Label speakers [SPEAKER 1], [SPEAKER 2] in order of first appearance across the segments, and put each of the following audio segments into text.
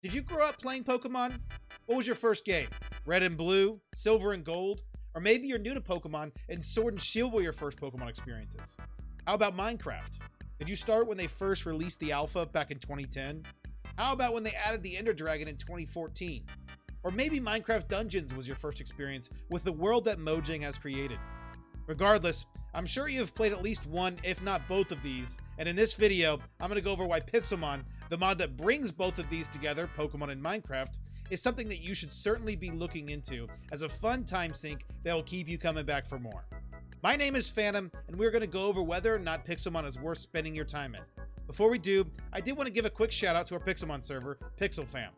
[SPEAKER 1] Did you grow up playing Pokemon? What was your first game? Red and Blue? Silver and Gold? Or maybe you're new to Pokemon and Sword and Shield were your first Pokemon experiences. How about Minecraft? Did you start when they first released the alpha back in 2010? How about when they added the Ender Dragon in 2014? Or maybe Minecraft Dungeons was your first experience with the world that Mojang has created. Regardless, I'm sure you have played at least one, if not both of these, and in this video, I'm going to go over why Pixelmon, the mod that brings both of these together, Pokemon and Minecraft, is something that you should certainly be looking into as a fun time sink that will keep you coming back for more. My name is Phantom, and we're going to go over whether or not Pixelmon is worth spending your time in. Before we do, I did want to give a quick shout out to our Pixelmon server, Pixelfam.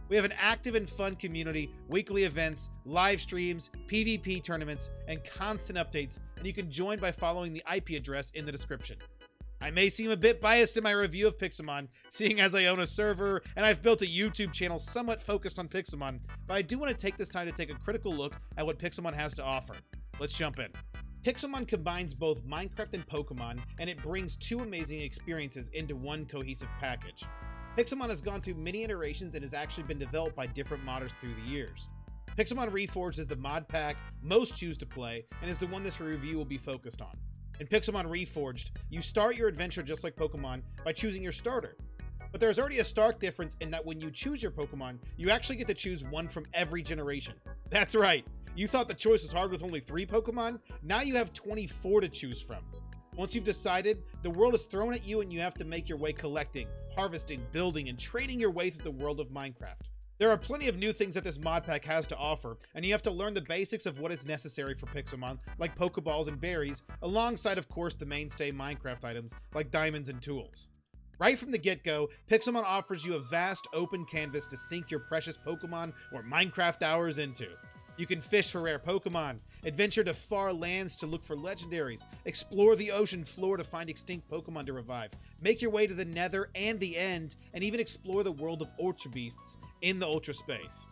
[SPEAKER 1] We have an active and fun community, weekly events, live streams, PvP tournaments, and constant updates, and you can join by following the IP address in the description. I may seem a bit biased in my review of Pixelmon, seeing as I own a server and I've built a YouTube channel somewhat focused on Pixelmon, but I do want to take this time to take a critical look at what Pixelmon has to offer. Let's jump in. Pixelmon combines both Minecraft and Pokemon, and it brings two amazing experiences into one cohesive package. Pixelmon has gone through many iterations and has actually been developed by different modders through the years. Pixelmon Reforge is the mod pack most choose to play and is the one this review will be focused on. In Pixelmon Reforged, you start your adventure just like Pokemon by choosing your starter. But there's already a stark difference in that when you choose your Pokemon, you actually get to choose one from every generation. That's right, you thought the choice was hard with only 3 Pokemon? Now you have 24 to choose from. Once you've decided, the world is thrown at you and you have to make your way collecting, harvesting, building, and trading your way through the world of Minecraft. There are plenty of new things that this mod pack has to offer, and you have to learn the basics of what is necessary for Pixelmon, like Pokeballs and berries, alongside of course the mainstay Minecraft items like diamonds and tools. Right from the get-go, Pixelmon offers you a vast open canvas to sink your precious Pokemon or Minecraft hours into. You can fish for rare Pokemon, adventure to far lands to look for legendaries, explore the ocean floor to find extinct Pokemon to revive, make your way to the Nether and the End, and even explore the world of Ultra Beasts in the Ultra Space.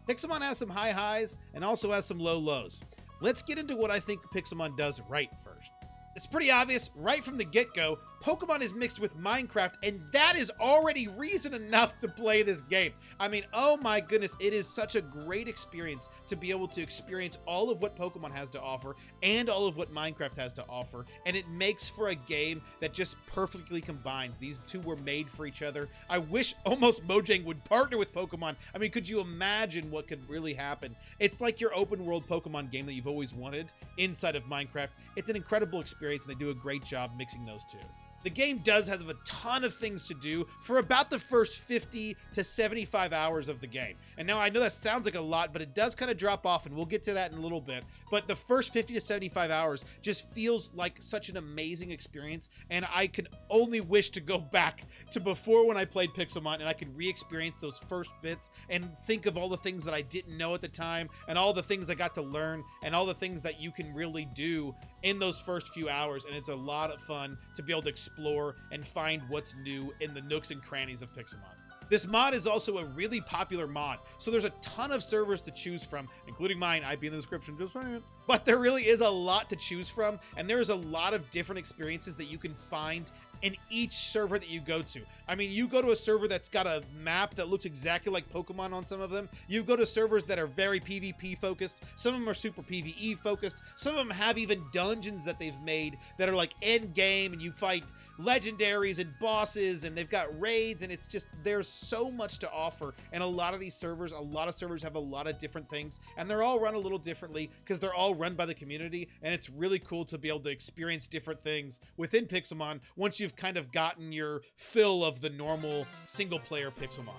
[SPEAKER 1] Pixelmon has some high highs and also has some low lows. Let's get into what I think Pixelmon does right first. It's pretty obvious right from the get-go, Pokemon is mixed with Minecraft, and that is already reason enough to play this game. I mean, oh my goodness, it is such a great experience to be able to experience all of what Pokemon has to offer and all of what Minecraft has to offer, and it makes for a game that just perfectly combines. These two were made for each other. I wish almost Mojang would partner with Pokemon. I mean, could you imagine what could really happen? It's like your open world Pokemon game that you've always wanted inside of Minecraft. It's an incredible experience, and they do a great job mixing those two. The game does have a ton of things to do for about the first 50 to 75 hours of the game. And now I know that sounds like a lot, but it does kind of drop off, and we'll get to that in a little bit. But the first 50 to 75 hours just feels like such an amazing experience, and I can only wish to go back to before when I played Pixelmon and I could re-experience those first bits and think of all the things that I didn't know at the time and all the things I got to learn and all the things that you can really do in those first few hours. And it's a lot of fun to be able to explore and find what's new in the nooks and crannies of Pixelmon. This mod is also a really popular mod, so there's a ton of servers to choose from, including mine. I'd be in the description, just saying. But there really is a lot to choose from, and there's a lot of different experiences that you can find in each server that you go to. I mean, you go to a server that's got a map that looks exactly like Pokemon on some of them. You go to servers that are very PvP focused. Some of them are super PvE focused. Some of them have even dungeons that they've made that are like end game, and you fight legendaries and bosses, and they've got raids, and it's just, there's so much to offer. And a lot of these servers, a lot of servers have a lot of different things, and they're all run a little differently because they're all run by the community, and it's really cool to be able to experience different things within Pixelmon once you've kind of gotten your fill of the normal single player Pixelmon.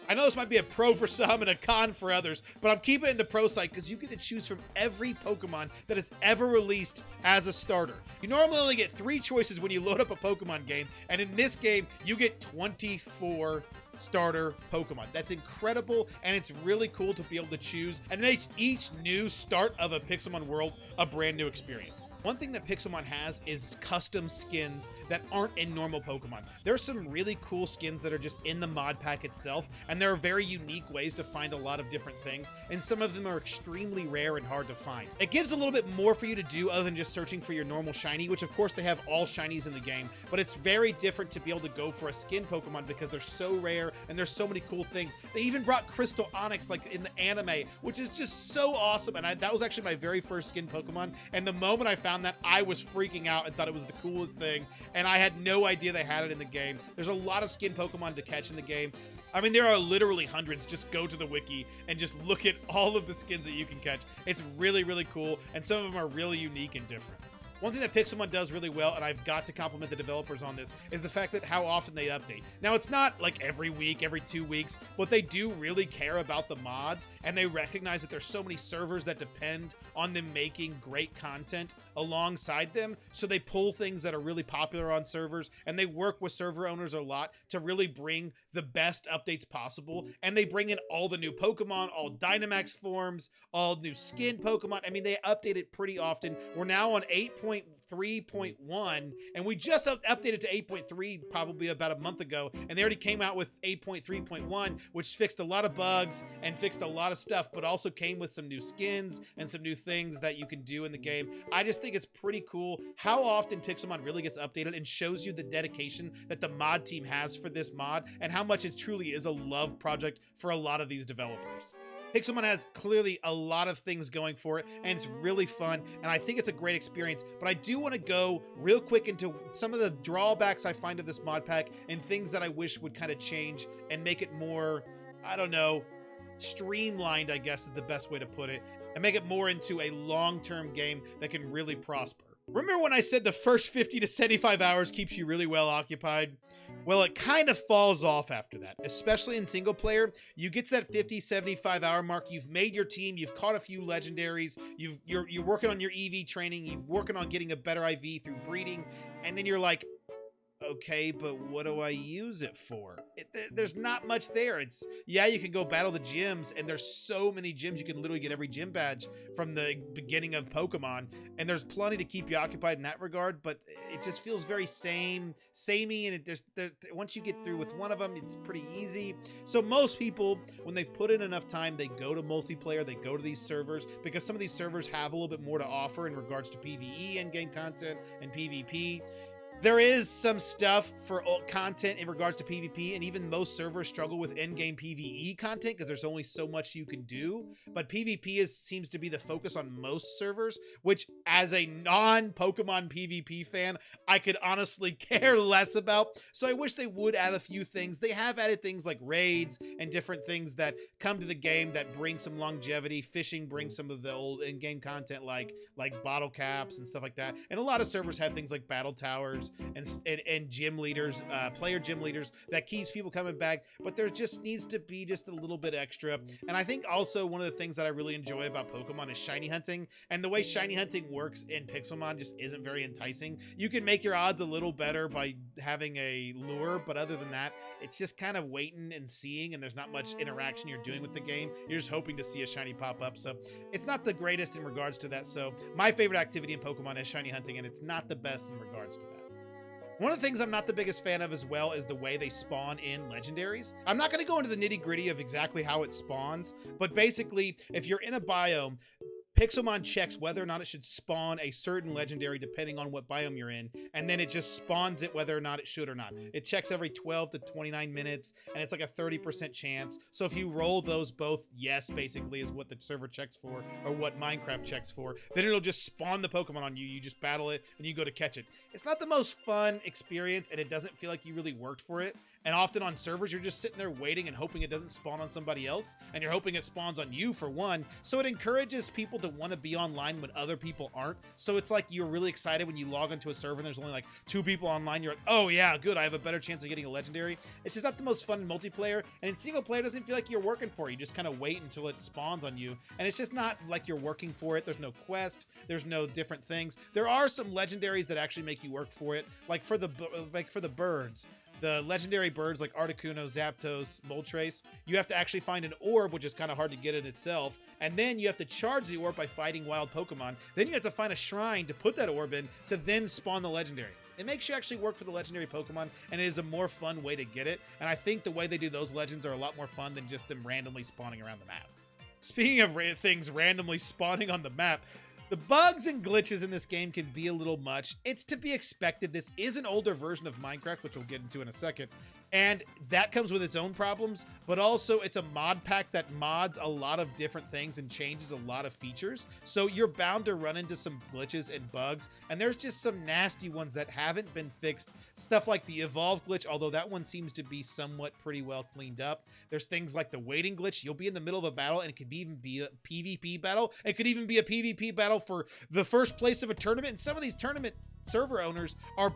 [SPEAKER 1] I know this might be a pro for some and a con for others, but I'm keeping it in the pro side because you get to choose from every Pokemon that is ever released as a starter. You normally only get 3 choices when you load up a Pokemon game, and in this game, you get 24 starter Pokemon. That's incredible, and it's really cool to be able to choose, and it makes each new start of a Pixelmon world a brand new experience. One thing that Pixelmon has is custom skins that aren't in normal Pokemon. There are some really cool skins that are just in the mod pack itself, and there are very unique ways to find a lot of different things, and some of them are extremely rare and hard to find. It gives a little bit more for you to do other than just searching for your normal shiny, which of course they have all shinies in the game, but it's very different to be able to go for a skin Pokemon because they're so rare and there's so many cool things. They even brought Crystal Onyx like in the anime, which is just so awesome, and that was actually my very first skin Pokemon, and the moment I found that, I was freaking out and thought it was the coolest thing, and I had no idea they had it in the game. There's a lot of skin Pokemon to catch in the game. I mean, there are literally hundreds. Just go to the wiki and just look at all of the skins that you can catch. It's really, really cool, and some of them are really unique and different. One thing that Pixelmon does really well, and I've got to compliment the developers on this, is the fact that how often they update. Now, it's not like every week, every 2 weeks, but they do really care about the mods, and they recognize that there's so many servers that depend on them making great content alongside them, so they pull things that are really popular on servers, and they work with server owners a lot to really bring the best updates possible, and they bring in all the new Pokemon, all Dynamax forms, all new skin Pokemon. I mean, they update it pretty often. We're now on 8.3.1, and we just updated to 8.3 probably about a month ago, and they already came out with 8.3.1, which fixed a lot of bugs and fixed a lot of stuff, but also came with some new skins and some new things that you can do in the game. I just think it's pretty cool how often Pixelmon really gets updated and shows you the dedication that the mod team has for this mod and how much it truly is a love project for a lot of these developers. Pixelmon has clearly a lot of things going for it, and it's really fun, and I think it's a great experience, but I do want to go real quick into some of the drawbacks I find of this mod pack and things that I wish would kind of change and make it more, I don't know, streamlined, I guess is the best way to put it, and make it more into a long-term game that can really prosper. Remember when I said the first 50 to 75 hours keeps you really well occupied? Well, it kind of falls off after that, especially in single player. You get to that 50, 75 hour mark, you've made your team, you've caught a few legendaries, you're working on your EV training, you're working on getting a better IV through breeding, and then you're like, okay, but what do I use it for? There's not much there. Yeah, you can go battle the gyms, and there's so many gyms. You can literally get every gym badge from the beginning of Pokemon, and there's plenty to keep you occupied in that regard, but it just feels very samey, and once you get through with one of them, it's pretty easy. So most people, when they've put in enough time, they go to multiplayer, they go to these servers, because some of these servers have a little bit more to offer in regards to PvE in-game content and PvP. There is some stuff for content in regards to PvP, and even most servers struggle with in-game PvE content because there's only so much you can do. But PvP seems to be the focus on most servers, which as a non-Pokemon PvP fan, I could honestly care less about. So I wish they would add a few things. They have added things like raids and different things that come to the game that bring some longevity. Fishing brings some of the old in-game content like bottle caps and stuff like that. And a lot of servers have things like battle towers and gym leaders, player gym leaders that keeps people coming back, but there just needs to be just a little bit extra. And I think also one of the things that I really enjoy about Pokemon is shiny hunting, and the way shiny hunting works in Pixelmon just isn't very enticing. You can make your odds a little better by having a lure, but other than that, it's just kind of waiting and seeing, and there's not much interaction you're doing with the game. You're just hoping to see a shiny pop up, so it's not the greatest in regards to that. So my favorite activity in Pokemon is shiny hunting, and it's not the best in regards to that. One of the things I'm not the biggest fan of as well is the way they spawn in legendaries. I'm not going to go into the nitty-gritty of exactly how it spawns, but basically, if you're in a biome, Pixelmon checks whether or not it should spawn a certain legendary depending on what biome you're in, and then it just spawns it whether or not it should or not. It checks every 12 to 29 minutes, and it's like a 30% chance. So if you roll those both yes, basically, is what the server checks for, or what Minecraft checks for, then it'll just spawn the Pokemon on you. You just battle it, and you go to catch it. It's not the most fun experience, and it doesn't feel like you really worked for it. And often on servers, you're just sitting there waiting and hoping it doesn't spawn on somebody else, and you're hoping it spawns on you for one. So it encourages people to want to be online when other people aren't. So it's like you're really excited when you log into a server and there's only like 2 people online. You're like, oh yeah, good, I have a better chance of getting a legendary. It's just not the most fun in multiplayer, and in single player, it doesn't feel like you're working for it. You just kind of wait until it spawns on you, and it's just not like you're working for it. There's no quest, there's no different things. There are some legendaries that actually make you work for it, like for the birds. the legendary birds like Articuno, Zapdos, Moltres, you have to actually find an orb, which is kind of hard to get in itself. And then you have to charge the orb by fighting wild Pokemon. Then you have to find a shrine to put that orb in to then spawn the legendary. It makes you actually work for the legendary Pokemon, and it is a more fun way to get it. And I think the way they do those legends are a lot more fun than just them randomly spawning around the map. Speaking of things randomly spawning on the map, the bugs and glitches in this game can be a little much. It's to be expected. This is an older version of Minecraft, which we'll get into in a second. And that comes with its own problems, but also it's a mod pack that mods a lot of different things and changes a lot of features. So you're bound to run into some glitches and bugs, and there's just some nasty ones that haven't been fixed. Stuff like the evolve glitch, although that one seems to be somewhat pretty well cleaned up. There's things like the waiting glitch. You'll be in the middle of a battle, and it could even be a PvP battle. It could even be a PvP battle for the first place of a tournament, and some of these tournament server owners are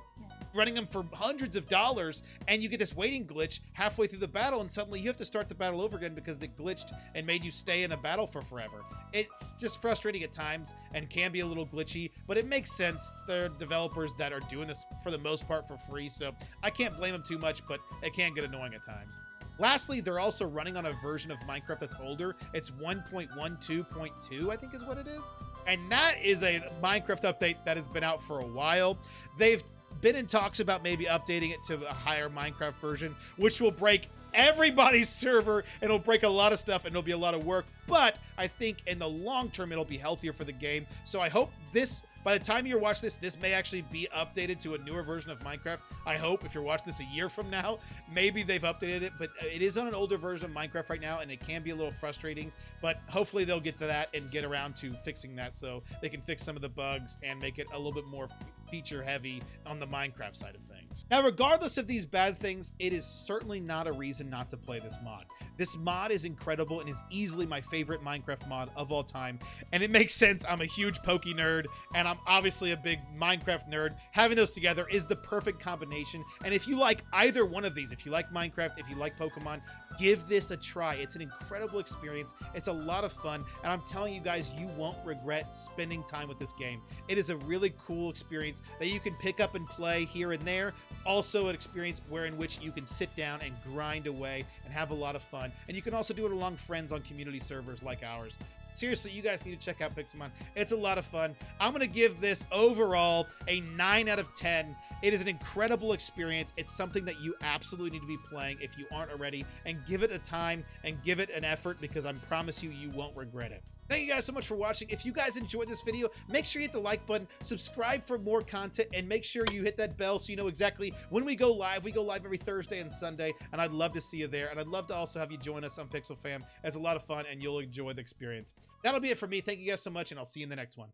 [SPEAKER 1] running them for hundreds of dollars, and you get this waiting glitch halfway through the battle, and suddenly you have to start the battle over again because they glitched and made you stay in a battle for forever. It's just frustrating at times and can be a little glitchy, but it makes sense. They're developers that are doing this for the most part for free, so I can't blame them too much, but it can get annoying at times. Lastly, they're also running on a version of Minecraft that's older. It's 1.12.2, I think is what it is. And that is a Minecraft update that has been out for a while. They've been in talks about maybe updating it to a higher Minecraft version, which will break everybody's server, and it'll break a lot of stuff, and it'll be a lot of work. But I think in the long term, it'll be healthier for the game. So I hope this, by the time you watch this, this may actually be updated to a newer version of Minecraft. I hope if you're watching this a year from now, maybe they've updated it, but it is on an older version of Minecraft right now, and it can be a little frustrating, but hopefully they'll get to that and get around to fixing that so they can fix some of the bugs and make it a little bit more feature heavy on the Minecraft side of things. Now, regardless of these bad things, it is certainly not a reason not to play this mod. This mod is incredible and is easily my favorite Minecraft mod of all time, and it makes sense. I'm a huge Poke nerd, and I'm obviously a big Minecraft nerd. Having those together is the perfect combination, and if you like either one of these, if you like Minecraft, if you like Pokemon, give this a try. It's an incredible experience. It's a lot of fun, and I'm telling you guys, you won't regret spending time with this game. It is a really cool experience that you can pick up and play here and there. Also an experience in which you can sit down and grind away and have a lot of fun. And you can also do it along friends on community servers like ours. Seriously, you guys need to check out Pixelmon. It's a lot of fun. I'm going to give this overall a 9 out of 10. It is an incredible experience. It's something that you absolutely need to be playing if you aren't already, and give it a time and give it an effort, because I promise you, you won't regret it. Thank you guys so much for watching. If you guys enjoyed this video, make sure you hit the like button, subscribe for more content, and make sure you hit that bell so you know exactly when we go live. We go live every Thursday and Sunday, and I'd love to see you there. And I'd love to also have you join us on Pixel Fam. It's a lot of fun, and you'll enjoy the experience. That'll be it for me. Thank you guys so much, and I'll see you in the next one.